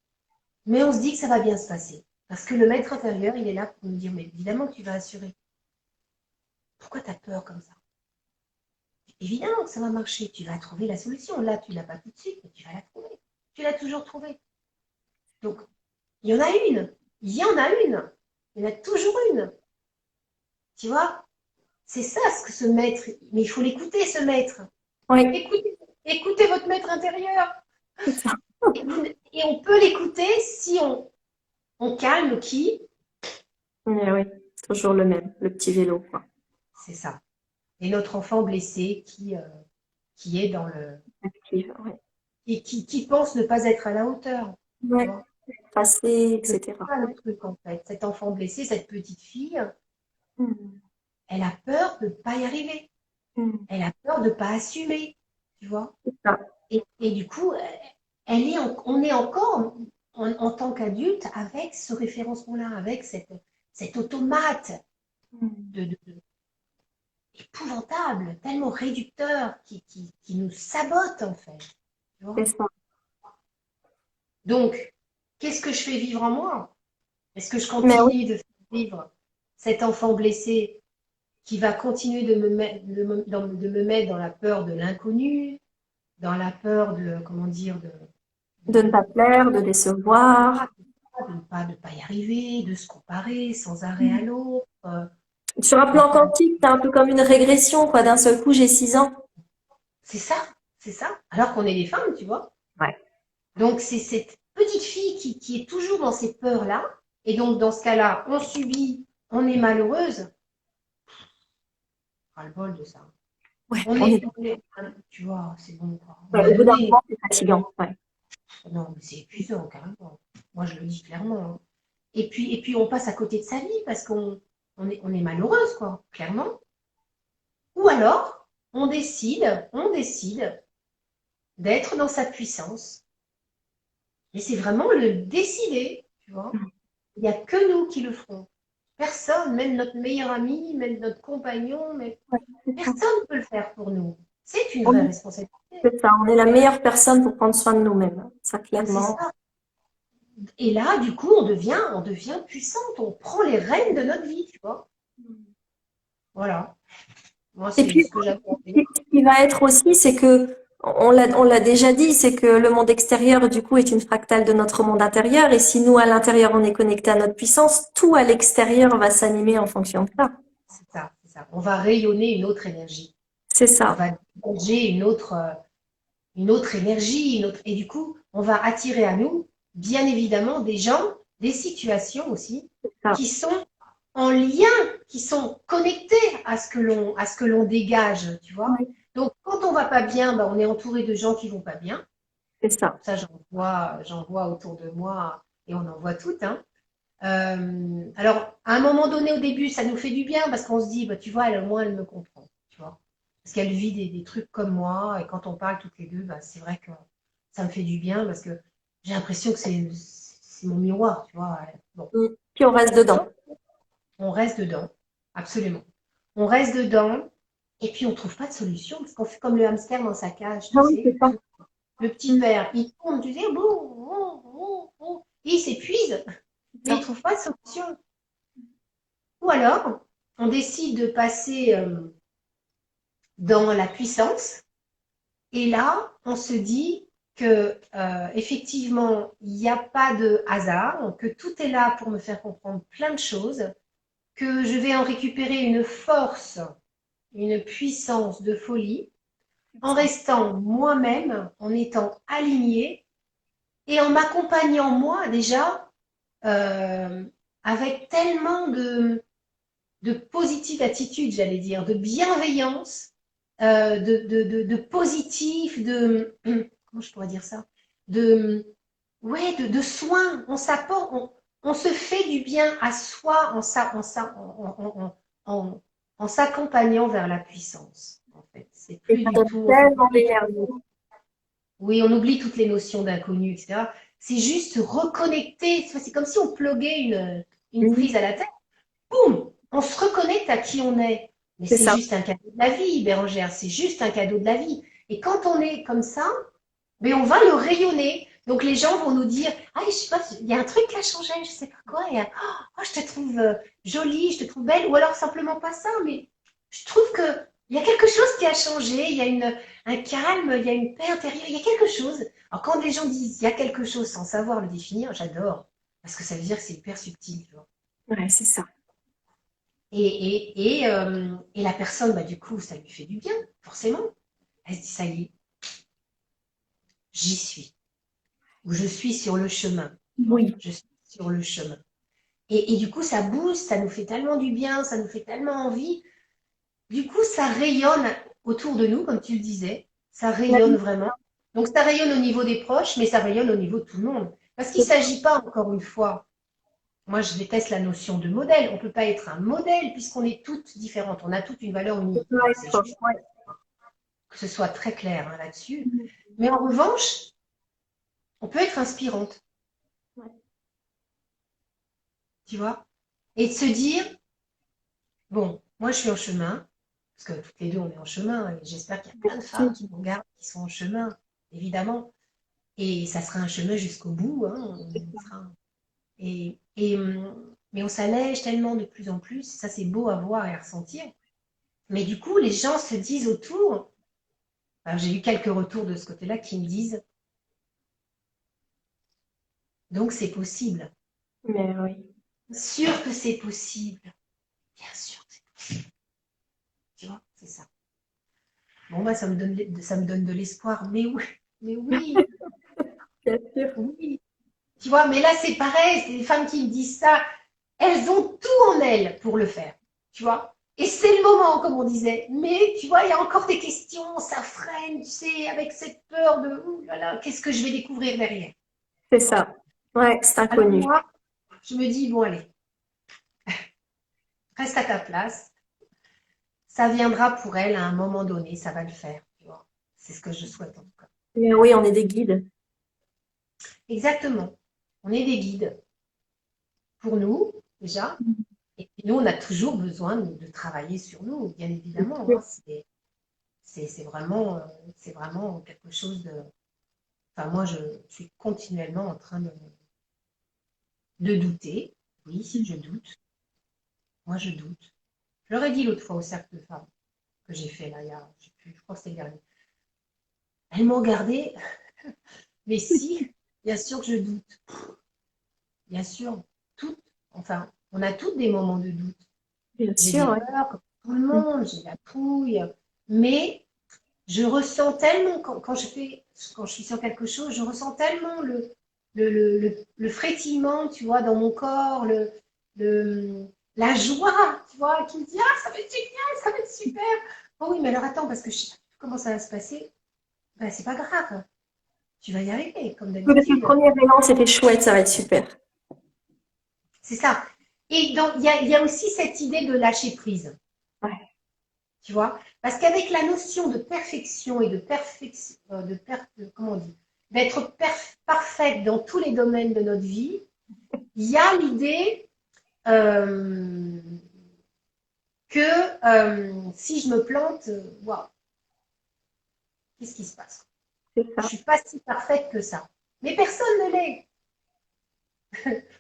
mais on se dit que ça va bien se passer. Parce que le maître intérieur, il est là pour nous dire, mais évidemment que tu vas assurer. Pourquoi tu as peur comme ça? Évidemment que ça va marcher. Tu vas trouver la solution. Là, tu ne l'as pas tout de suite, mais tu vas la trouver. Tu l'as toujours trouvée. Donc, il y en a une. Il y en a une. Il y en a toujours une. Tu vois? C'est ça ce que ce maître. Mais il faut l'écouter, ce maître. Oui, Écoutez, écoutez votre maître intérieur. c'est ça. Et on peut l'écouter si on calme qui? Mais oui, toujours le même, le petit vélo, quoi. C'est ça. Et notre enfant blessé qui est dans le. Active, ouais. Et qui pense ne pas être à la hauteur. Tu Ouais, vois? passer, C'est etc. ça le truc en fait. Cet enfant blessé, cette petite fille, Mm. elle a peur de ne pas y arriver. Mm. Elle a peur de ne pas assumer, tu vois. C'est ça. Et du coup, on est encore en tant qu'adulte avec ce référencement-là, avec cet automate Mm. épouvantable, tellement réducteur, qui nous sabote en fait. Tu vois. C'est ça. Donc, qu'est-ce que je fais vivre en moi? Est-ce que je Mais oui, continue de faire vivre cet enfant blessé qui va continuer de me mettre dans la peur de l'inconnu, dans la peur de, comment dire, de ne pas plaire, de ah, décevoir. de pas y arriver, de se comparer sans arrêt à l'autre. Sur un plan quantique, c'est un peu comme une régression, quoi. D'un seul coup, j'ai 6 ans. C'est ça, c'est ça. Alors qu'on est des femmes, tu vois. Ouais. Donc c'est cette petite fille qui est toujours dans ces peurs-là. Et donc dans ce cas-là, on subit, on est malheureuse. Ras le bol de ça. Ouais, on est Tu vois, c'est bon, quoi. On ouais, m'a au bout d'un donné. moment, c'est fatigant. Ouais. Non, mais c'est épuisant, carrément. Moi, je le dis clairement, hein. Et puis, on passe à côté de sa vie parce on est malheureuse, quoi, clairement. Ou alors, on décide d'être dans sa puissance. Et c'est vraiment le décider, tu vois. Il n'y a que nous qui le ferons. Personne, même notre meilleur ami, même notre compagnon, mais Ouais, c'est ça. personne ne peut le faire pour nous. C'est une On vraie est, responsabilité. c'est ça. On est la meilleure personne pour prendre soin de nous-mêmes. Ça, Ah, c'est clairement. ça. Et là, du coup, on devient puissante. On prend les rênes de notre vie, tu vois. Voilà. Moi, Et c'est puis, ce que j'avais envie. ce qui va être aussi, c'est que, on l'a déjà dit, c'est que le monde extérieur, du coup, est une fractale de notre monde intérieur. Et si nous, à l'intérieur, on est connecté à notre puissance, tout à l'extérieur va s'animer en fonction de ça. C'est ça, c'est ça. On va rayonner une autre énergie. C'est On ça. va dégager une autre énergie, et du coup, on va attirer à nous, bien évidemment, des gens, des situations aussi, C'est ça. qui sont en lien, qui sont connectés à ce que l'on dégage, tu vois. Oui, Donc, quand on va pas bien, ben, on est entouré de gens qui vont pas bien. c'est ça. Ça, j'en vois autour de moi, et on en voit toutes, hein. Alors, à un moment donné, au début, ça nous fait du bien parce qu'on se dit, bah, tu vois, au moins, elle me comprend, tu vois. Parce qu'elle vit des trucs comme moi, et quand on parle toutes les deux, bah, c'est vrai que ça me fait du bien parce que j'ai l'impression que c'est mon miroir, tu vois. Bon, Mm. Puis on reste dedans. on reste dedans, absolument. On reste dedans, et puis on trouve pas de solution parce qu'on fait comme le hamster dans sa cage, Ah tu oui, c'est sais. ça. Le petit Mm. père, il tourne, tu sais, boum, boum, boum, boum. Il s'épuise, C'est mais il ça. trouve pas de solution. Ou alors, on décide de passer dans la puissance, et là, on se dit que effectivement, il n'y a pas de hasard, que tout est là pour me faire comprendre plein de choses, que je vais en récupérer une force, une puissance de folie, en restant moi-même, en étant alignée et en m'accompagnant moi déjà avec tellement de positive attitude, j'allais dire, de bienveillance, de positif, comment je pourrais dire ça? De, ouais, de soins. On s'apporte, on se fait du bien à soi en s'accompagnant vers la puissance. En fait, c'est Et plus ça du donne tout. tellement d'énergie. Oui, on oublie toutes les notions d'inconnu, etc. C'est juste se reconnecter. C'est comme si on pluguait une Mhm. prise à la tête. Boum! On se reconnecte à qui on est. Mais C'est c'est ça. juste un cadeau de la vie, Bérangère. C'est juste un cadeau de la vie. Et quand on est comme ça, mais on va le rayonner. Donc les gens vont nous dire, ah, je sais pas, il y a un truc qui a changé, je sais pas quoi. Oh, je te trouve jolie, je te trouve belle, ou alors simplement pas ça, mais je trouve que il y a quelque chose qui a changé. Il y a un calme, il y a une paix intérieure, il y a quelque chose. Alors quand les gens disent, il y a quelque chose sans savoir le définir, j'adore, parce que ça veut dire que c'est hyper subtil, tu vois. Ouais, c'est ça. Et la personne, bah, du coup, ça lui fait du bien, forcément. Elle se dit, ça y est, j'y suis. Ou je suis sur le chemin. Tu vois, Oui. je suis sur le chemin. Et du coup, ça booste, ça nous fait tellement du bien, ça nous fait tellement envie. Du coup, ça rayonne autour de nous, comme tu le disais. Ça rayonne vraiment. Donc, ça rayonne au niveau des proches, mais ça rayonne au niveau de tout le monde. Parce qu'il ne s'agit pas, encore une fois, moi, je déteste la notion de modèle. On ne peut pas être un modèle puisqu'on est toutes différentes. On a toutes une valeur unique. Donc, c'est juste Ouais. que ce soit très clair hein, là-dessus. Mais en revanche, on peut être inspirante, tu vois, et de se dire, bon, moi, je suis en chemin, parce que toutes les deux, on est en chemin, et j'espère qu'il y a plein de femmes qui nous regardent, qui sont en chemin, évidemment, et ça sera un chemin jusqu'au bout, hein, mais on s'allège tellement de plus en plus, ça c'est beau à voir et à ressentir, mais du coup, les gens se disent autour, alors j'ai eu quelques retours de ce côté-là qui me disent, donc c'est possible, Mais oui. sûr que c'est possible, bien sûr, tu vois, c'est ça. Bon, bah, ça me donne de l'espoir, mais oui, Bien sûr. oui. Tu vois, mais là, c'est pareil, c'est les femmes qui me disent ça. Elles ont tout en elles pour le faire, tu vois. Et c'est le moment, comme on disait. Mais, tu vois, il y a encore des questions, ça freine, tu sais, avec cette peur de, ouh là là, qu'est-ce que je vais découvrir derrière, C'est tu vois. ça. Ouais, c'est Alors inconnu. moi, je me dis, bon, allez, reste à ta place. Ça viendra pour elle à un moment donné, ça va le faire, tu vois. C'est ce que je souhaite en tout cas. Mais oui, on est des guides. Exactement. On est des guides pour nous, déjà. Et puis nous, on a toujours besoin de travailler sur nous, bien évidemment. Hein. C'est vraiment quelque chose de. Enfin, moi, je suis continuellement en train de douter. Oui, je doute. Moi, je doute. Je leur ai dit l'autre fois au cercle de femmes que j'ai fait là, je crois que c'était le dernier. Elles m'ont regardé, mais si, bien sûr que je doute. Bien sûr, toutes, enfin, on a toutes des moments de doute. Bien J'ai sûr, des ouais. peurs, comme tout le monde, j'ai la trouille, mais je ressens tellement, quand je suis sur quelque chose, je ressens tellement le frétillement, tu vois, dans mon corps, le, la joie, tu vois, qui me dit, ah, ça va être génial, ça va être super. Oh oui, mais alors attends, parce que je sais pas comment ça va se passer. Ben, c'est pas grave, tu vas y arriver, comme Oui, depuis le d'habitude. premier élan, c'était chouette, ça va être super. C'est ça. Et donc, il y a aussi cette idée de lâcher prise. Ouais. Tu vois? Parce qu'avec la notion de perfection et de perfection, comment on dit, d'être parfaite dans tous les domaines de notre vie, il y a l'idée euh, que si je me plante, waouh, qu'est-ce qui se passe? C'est Je ça. suis pas si parfaite que ça. Mais personne ne l'est.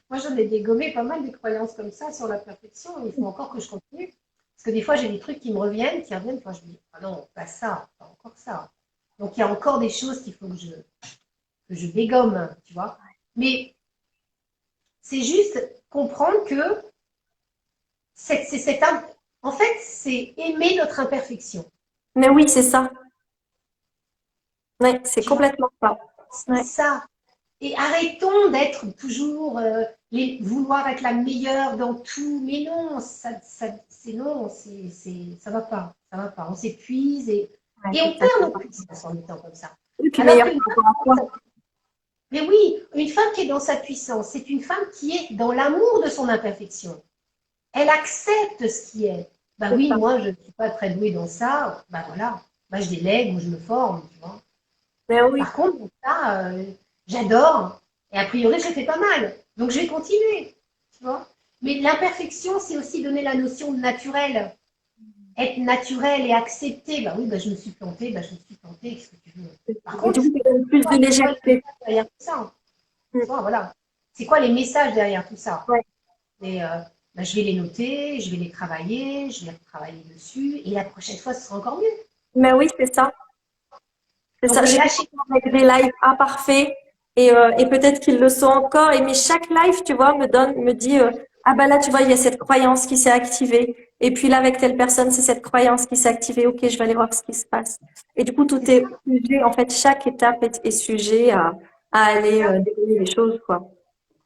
Moi, j'en ai dégommé pas mal des croyances comme ça sur la perfection. Il faut encore que je continue. Parce que des fois, j'ai des trucs qui me reviennent, qui reviennent. Quand je me dis, ah non, pas ça, pas encore ça. Donc, il y a encore des choses qu'il faut que je dégomme, tu vois. Mais c'est juste comprendre que en fait, c'est aimer notre imperfection. Mais oui, c'est ça. Ouais, c'est Tu vois, complètement ça. c'est Ouais. ça. Et arrêtons d'être toujours vouloir être la meilleure dans tout. Mais non, ça va pas. Ça va pas. On s'épuise Ouais, et c'est on ça. perd notre puissance en étant comme ça. Et puis Alors meilleur qu'une par rapport à femme, toi. mais oui, une femme qui est dans sa puissance, c'est une femme qui est dans l'amour de son imperfection. Elle accepte ce qui est. Ben C'est oui, ça. moi, je ne suis pas très douée dans ça. Ben voilà. Ben, je délègue ou je me forme, tu vois. Mais oui, Par contre, ça, j'adore. Et a priori, je le fais pas mal. Donc, je vais continuer, tu vois. Mais l'imperfection, c'est aussi donner la notion de naturel. Être naturel et accepter. Ben oui, ben, je me suis plantée, ben, je me suis plantée. Qu'est-ce que tu veux? Par et contre, du coup, ça donne plus de c'est quoi le légèreté. message derrière tout ça? Tu Mm. vois, voilà. C'est quoi les messages derrière tout ça? Ouais. Et ben, je vais les noter, je vais les travailler, je vais travailler dessus. Et la prochaine fois, ce sera encore mieux. Mais oui, c'est ça. C'est Donc, ça. le J'ai lâcher. commencé avec des lives imparfaits et peut-être qu'ils le sont encore. Mais chaque live, tu vois, me dit, ah bah là, tu vois, il y a cette croyance qui s'est activée. Et puis là, avec telle personne, c'est cette croyance qui s'est activée. Ok, je vais aller voir ce qui se passe. Et du coup, tout C'est ça. est sujet. En fait, chaque étape est sujet à aller dérouler les choses, quoi.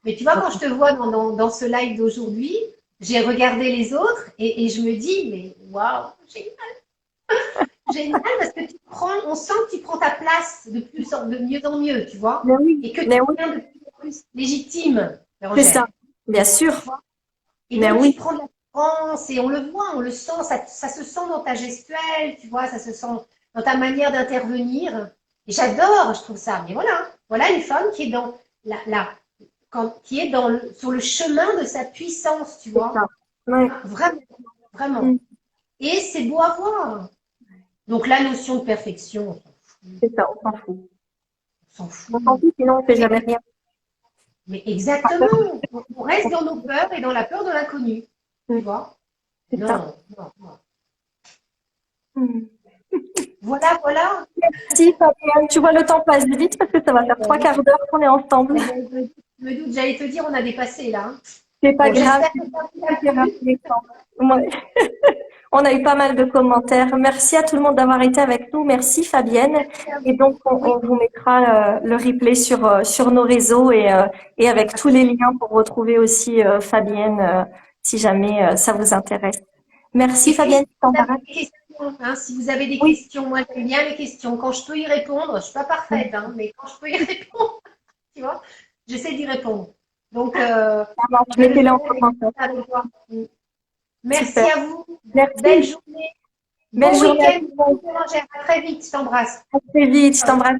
Mais tu vois, quand je te vois dans ce live d'aujourd'hui, j'ai regardé les autres et je me dis, mais waouh, génial, génial, parce que on sent que tu prends ta place de mieux en mieux, tu vois, Mais oui, et que tu mais oui, deviens de plus en plus légitime, c'est ça. Bérangère, Bien tu sûr. vois. Et Mais donc, tu oui, prends de la France et on le voit, on le sent, ça se sent dans ta gestuelle, tu vois, ça se sent dans ta manière d'intervenir. Et j'adore, je trouve ça. Mais voilà, voilà une femme qui est dans la qui est sur le chemin de sa puissance, tu c'est ça. vois. Ouais. Vraiment, vraiment. Mm. Et c'est beau à voir. Donc la notion de perfection, C'est ça, on s'en fout. on s'en On s'en fout. fout, sinon on fait jamais rien. Mais exactement, on reste dans nos peurs et dans la peur de l'inconnu, tu Mm. vois. C'est ça. Non, non, non. Mm. Voilà, voilà. Si, Fabienne, tu vois, le temps passe vite parce que ça va faire trois quarts d'heure qu'on est ensemble. Je me doute, j'allais te dire, on a dépassé là, hein. C'est pas Bon, grave, j'espère c'est que ça vous a super plu. intéressant. Ouais. On a eu pas mal de commentaires. Merci à tout le monde d'avoir été avec nous. Merci Fabienne. Merci à Et vous. donc, Oui, on vous mettra le replay sur nos réseaux et avec tous les liens pour retrouver aussi Fabienne si jamais ça vous intéresse. Merci et puis, Fabienne, si je vous avez t'embrasse. des questions, hein, si vous avez des Oui. questions, moi j'aime bien les questions. Quand je peux y répondre, je ne suis pas parfaite, hein, mais quand je peux y répondre, tu vois, j'essaie d'y répondre. Donc, Ça marche. je le Mettez-les en fais commentaire. avec toi. Super. Merci à vous. Belle Merci. journée. Belle Bon journée à week-end. tout le monde. À très vite. Je t'embrasse. À très vite. Je Ciao. t'embrasse.